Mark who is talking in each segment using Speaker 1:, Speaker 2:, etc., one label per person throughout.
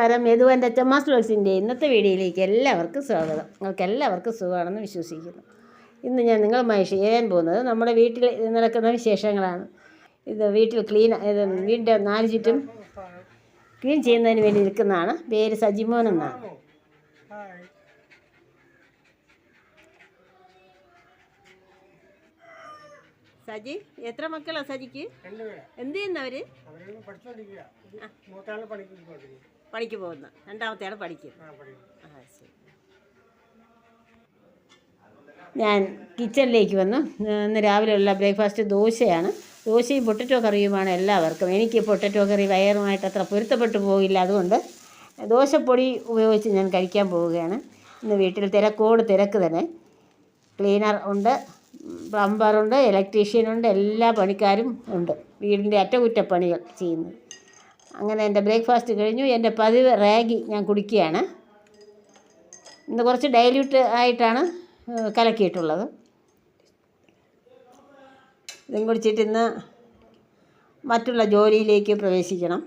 Speaker 1: നമസ്കാരം. യദുവൻ്റെ അച്ചമ്മാസ് വ്ലോഗ്സിൻ്റെ ഇന്നത്തെ വീഡിയോയിലേക്ക് എല്ലാവർക്കും സ്വാഗതം. നിങ്ങൾക്ക് എല്ലാവർക്കും സുഖമാണെന്ന് വിശ്വസിക്കുന്നു. ഇന്ന് ഞാൻ നിങ്ങളുമായി ഷെയർ ചെയ്യാൻ പോകുന്നത് നമ്മുടെ വീട്ടിൽ നടക്കുന്ന വിശേഷങ്ങളാണ്. ഇത് വീടിൻ്റെ 4 ചുറ്റും ക്ലീൻ ചെയ്യുന്നതിന് വേണ്ടി നിൽക്കുന്നതാണ്. പേര് സജിമോൻ എന്നാണ്. സജി, എത്ര മക്കളാ സജിക്ക്? എന്ത് ചെയ്യുന്നവര്? പണിക്ക് പോകുന്ന, രണ്ടാമത്തെ ആൾ പഠിക്കും. ഞാൻ കിച്ചണിലേക്ക് വന്നു. ഇന്ന് രാവിലെയുള്ള ബ്രേക്ക്ഫാസ്റ്റ് ദോശയാണ്. ദോശയും പൊട്ടറ്റോ കറിയുമാണ് എല്ലാവർക്കും. എനിക്ക് പൊട്ടറ്റോ കറി വയറുമായിട്ട് അത്ര പൊരുത്തപ്പെട്ടു പോകില്ല. അതുകൊണ്ട് ദോശപ്പൊടി ഉപയോഗിച്ച് ഞാൻ കഴിക്കാൻ പോവുകയാണ്. ഇന്ന് വീട്ടിൽ തിരക്ക് തന്നെ. ക്ലീനർ ഉണ്ട്, പ്ലംബറുണ്ട്, ഇലക്ട്രീഷ്യനുണ്ട്, എല്ലാ പണിക്കാരും ഉണ്ട്. വീടിൻ്റെ അറ്റകുറ്റപ്പണികൾ ചെയ്യുന്നത്. അങ്ങനെ എൻ്റെ ബ്രേക്ക്ഫാസ്റ്റ് കഴിഞ്ഞു. എൻ്റെ പതിവ് റാഗി ഞാൻ കുടിക്കുകയാണ്. ഇന്ന് കുറച്ച് ഡൈല്യൂട്ട് ആയിട്ടാണ് കലക്കിയിട്ടുള്ളത്. ഇതും കുടിച്ചിട്ട് ഇന്ന് മറ്റുള്ള ജോലിയിലേക്ക് പ്രവേശിക്കണം.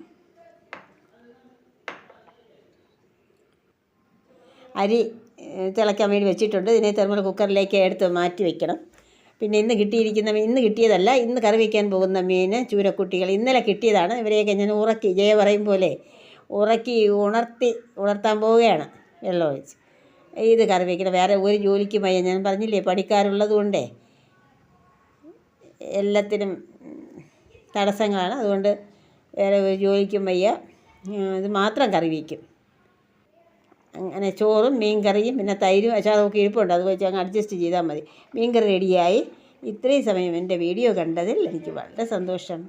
Speaker 1: അരി തിളയ്ക്കാൻ വേണ്ടി വെച്ചിട്ടുണ്ട്. ഇതിനെ തെർമൽ കുക്കറിലേക്ക് എടുത്ത് മാറ്റി വയ്ക്കണം. പിന്നെ ഇന്ന് കിട്ടിയതല്ല, ഇന്ന് കറി വയ്ക്കാൻ പോകുന്ന മീൻ ചൂരക്കുട്ടികൾ ഇന്നലെ കിട്ടിയതാണ്. ഇവരെയൊക്കെ ഞാൻ ഉറക്കി, ജയ പറയും പോലെ ഉണർത്താൻ പോവുകയാണ് വെള്ളം ഒഴിച്ച്. ഇത് കറി വയ്ക്കണം. വേറെ ഒരു ജോലിക്കും വയ്യ. ഞാൻ പറഞ്ഞില്ലേ, പണിക്കാരുള്ളത് കൊണ്ടേ എല്ലാത്തിനും തടസ്സങ്ങളാണ്. അതുകൊണ്ട് വേറെ ഒരു ജോലിക്കും വയ്യ. ഇത് മാത്രം കറി വയ്ക്കും. അങ്ങനെ ചോറും മീൻ കറിയും പിന്നെ തൈരും അച്ചാറൊക്കെ ഇരിപ്പുണ്ട്. അത് വെച്ച് അങ്ങ് അഡ്ജസ്റ്റ് ചെയ്താൽ മതി. മീൻ കറി റെഡിയായി. ഇത്രയും സമയം എൻ്റെ വീഡിയോ കണ്ടതിൽ എനിക്ക് വളരെ സന്തോഷം.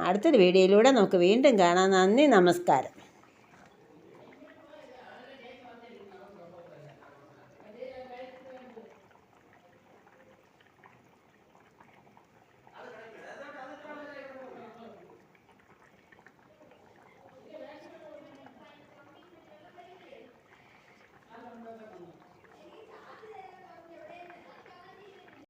Speaker 1: അടുത്തൊരു വീഡിയോയിലൂടെ നമുക്ക് വീണ്ടും കാണാം. നന്ദി, നമസ്കാരം.